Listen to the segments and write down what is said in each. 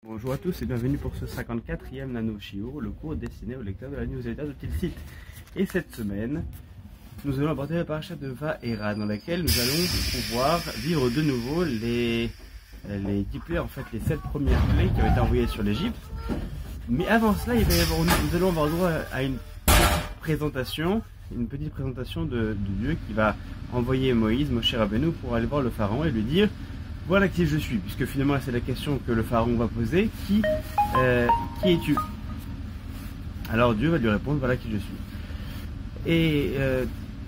Bonjour à tous et bienvenue pour ce 54e Nano Shiur, le cours destiné aux lecteurs de la newsletter de Tilsit. Et cette semaine, nous allons aborder la paracha de Vaera, dans laquelle nous allons pouvoir vivre de nouveau les 10 plaies, en fait les 7 premières plaies qui ont été envoyées sur l'Égypte. Mais avant cela, nous allons avoir droit à une petite présentation de Dieu qui va envoyer Moshe Rabbeinu pour aller voir le pharaon et lui dire: voilà qui je suis, puisque finalement c'est la question que le pharaon va poser, qui es-tu? Alors Dieu va lui répondre: voilà qui je suis. Et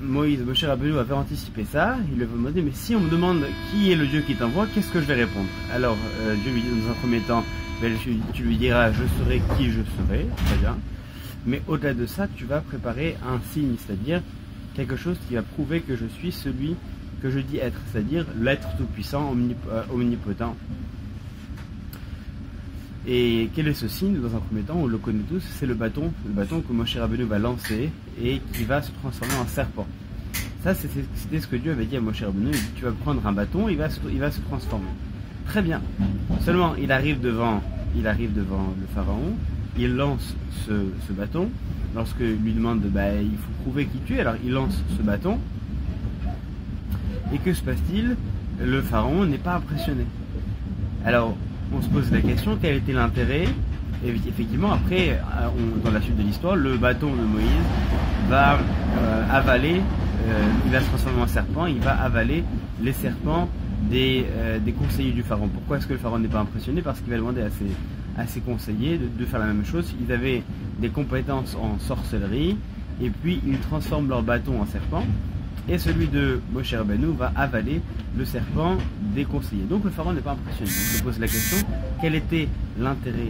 Moshe Rabbeinu avait anticipé ça. Il lui va demander: mais si on me demande qui est le Dieu qui t'envoie, qu'est-ce que je vais répondre? Alors Dieu lui dit dans un premier temps: tu lui diras je serai qui je serai, très bien. Mais au-delà de ça, tu vas préparer un signe, c'est-à-dire quelque chose qui va prouver que je suis celui que je dis être, c'est-à-dire l'être tout-puissant, omnipotent. Et quel est ce signe? Dans un premier temps, on le connaît tous, c'est le bâton que Moshe Rabbeinu va lancer et qui va se transformer en serpent. Ça, c'était ce que Dieu avait dit à Moshe Rabbeinu: tu vas prendre un bâton, il va se transformer. Très bien. Seulement, il arrive devant le pharaon, il lance ce bâton. Lorsque lui demande, il faut prouver qui tu es, alors il lance ce bâton. Et que se passe-t-il? Le pharaon n'est pas impressionné. Alors, on se pose la question, quel était l'intérêt? Et effectivement, après, dans la suite de l'histoire, le bâton de Moïse va avaler, il va se transformer en serpent, il va avaler les serpents des conseillers du pharaon. Pourquoi est-ce que le pharaon n'est pas impressionné? Parce qu'il va demander à ses conseillers de faire la même chose. Ils avaient des compétences en sorcellerie, et puis ils transforment leur bâton en serpent. Et celui de Moshe Rabbeinu va avaler le serpent des conseillers. Donc le pharaon n'est pas impressionné. On se pose la question, quel était l'intérêt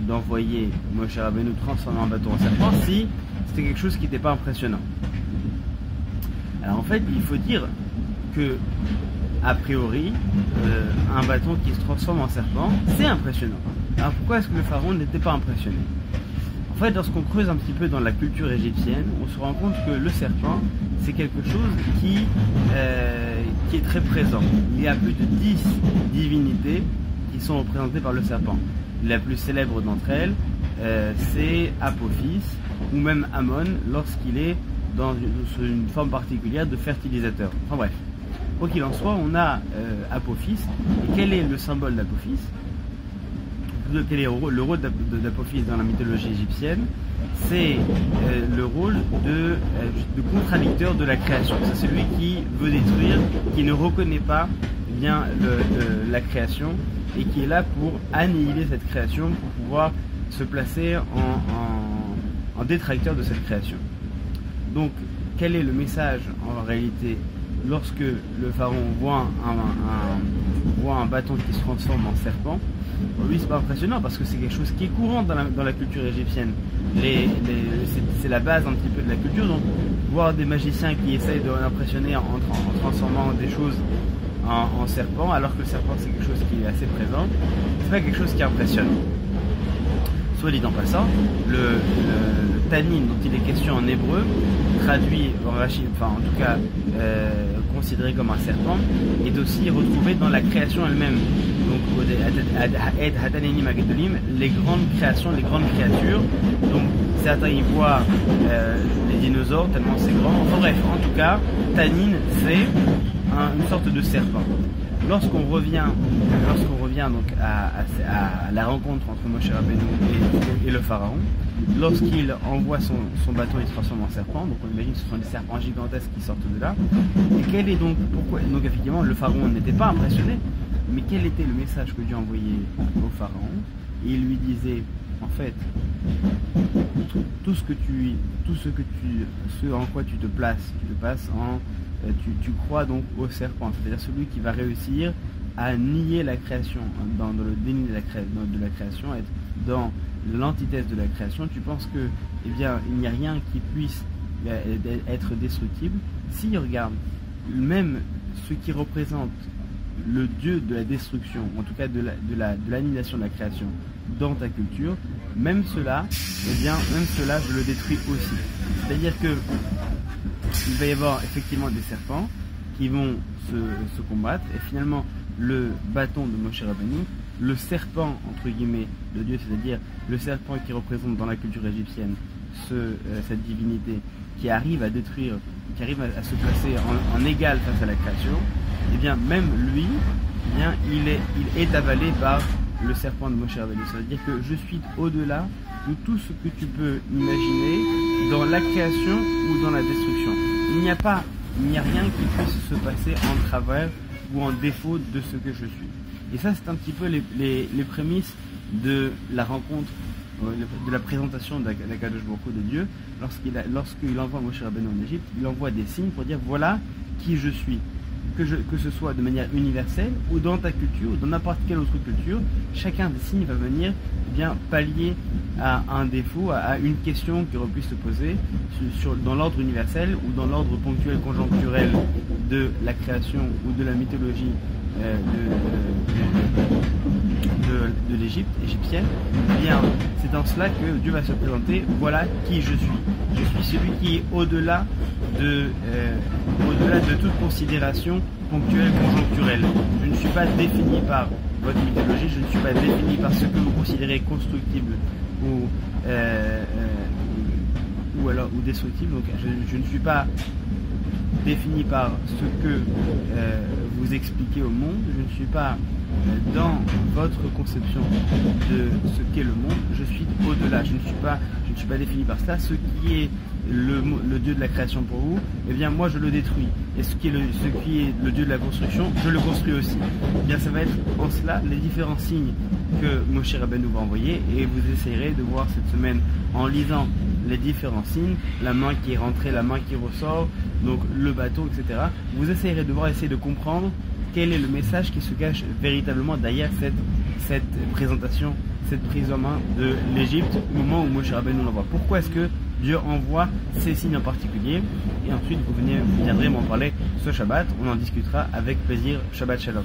d'envoyer Moshe Rabbeinu transformer un bâton en serpent si c'était quelque chose qui n'était pas impressionnant? Alors en fait, il faut dire que, a priori, un bâton qui se transforme en serpent, c'est impressionnant. Alors pourquoi est-ce que le pharaon n'était pas impressionné? En fait, lorsqu'on creuse un petit peu dans la culture égyptienne, on se rend compte que le serpent, c'est quelque chose qui est très présent. Il y a plus de 10 divinités qui sont représentées par le serpent. La plus célèbre d'entre elles, c'est Apophis, ou même Amon, lorsqu'il est dans une forme particulière de fertilisateur. Enfin bref, quoi qu'il en soit, on a Apophis. Et quel est le symbole d'Apophis? Quel est le rôle d'Apophis dans la mythologie égyptienne? C'est le rôle de contradicteur de la création. C'est celui qui veut détruire, qui ne reconnaît pas bien la création et qui est là pour annihiler cette création, pour pouvoir se placer en détracteur de cette création. Donc, quel est le message en réalité lorsque le pharaon voit un bâton qui se transforme en serpent? Lui, c'est pas impressionnant parce que c'est quelque chose qui est courant dans la culture égyptienne. C'est la base un petit peu de la culture. Donc, voir des magiciens qui essayent de l'impressionner en transformant des choses en serpent, alors que le serpent c'est quelque chose qui est assez présent, c'est pas quelque chose qui impressionne. Soit dit en passant, le tanin dont il est question en hébreu, traduit en tout cas considéré comme un serpent, est aussi retrouvé dans la création elle-même. Donc les grandes créations, les grandes créatures. Donc certains y voient les dinosaures tellement c'est grand. Enfin bref, en tout cas, tanin c'est une sorte de serpent. Lorsqu'on revient donc à la rencontre entre Moshe Rabbeinu et le pharaon, lorsqu'il envoie son bâton, il se transforme en serpent. Donc on imagine que ce sont des serpents gigantesques qui sortent de là. Et quel est donc pourquoi? Donc effectivement, le pharaon n'était pas impressionné. Mais quel était le message que Dieu envoyait au pharaon? Et il lui disait: en fait, ce en quoi tu te places tu crois donc au serpent, c'est-à-dire celui qui va réussir à nier la création, dans le déni de la création, être dans l'antithèse de la création. Tu penses que, il n'y a rien qui puisse être destructible. Si, regarde, même ce qui représente le dieu de la destruction, en tout cas de l'annihilation de la création dans ta culture, même cela, je le détruis aussi. C'est-à-dire que il va y avoir effectivement des serpents qui vont se combattre, et finalement le bâton de Moshe Rabbeinu le serpent, entre guillemets, de Dieu, c'est-à-dire le serpent qui représente dans la culture égyptienne cette divinité qui arrive à détruire, qui arrive à se placer en égal face à la création, et bien même lui, eh bien, il est avalé par le serpent de Moshe Rabbeinu. C'est-à-dire que je suis au-delà de tout ce que tu peux imaginer dans la création ou dans la destruction. Il n'y a rien qui puisse se passer en travers ou en défaut de ce que je suis. Et ça, c'est un petit peu les prémices de la rencontre, de la présentation d'Akadosh Baruch Hu, de Dieu. Lorsqu'il envoie Moshe Rabbeinu en Égypte, il envoie des signes pour dire voilà qui je suis. Que ce soit de manière universelle ou dans ta culture ou dans n'importe quelle autre culture, chacun des signes va venir bien pallier à un défaut, à une question qui aurait pu se poser dans l'ordre universel ou dans l'ordre ponctuel conjoncturel de la création ou de la mythologie de l'Égypte égyptienne. Eh bien, c'est dans cela que Dieu va se présenter. Voilà qui je suis. Je suis celui qui est au-delà de toute considération ponctuelle, conjoncturelle. Je ne suis pas défini par votre mythologie, je ne suis pas défini par ce que vous considérez constructible ou destructible. Donc je ne suis pas défini par ce que vous expliquez au monde, je ne suis pas dans votre conception de ce qu'est le monde, je suis au-delà, je ne suis pas défini par ça. Ce qui est le Dieu de la création pour vous, eh bien moi je le détruis. Et ce qui est le Dieu de la construction, je le construis aussi. Eh bien ça va être en cela les différents signes que Moshe Rabbeinu va envoyer, et vous essayerez de voir cette semaine en lisant les différents signes, la main qui est rentrée, la main qui ressort, donc le bateau, etc. Vous essayerez de voir, essayer de comprendre quel est le message qui se cache véritablement derrière cette présentation, cette prise en main de l'Égypte au moment où Moshe Rabbeinu l'envoie. Pourquoi est-ce que Dieu envoie ces signes en particulier? Et ensuite vous viendrez m'en parler ce Shabbat, on en discutera avec plaisir. Shabbat Shalom.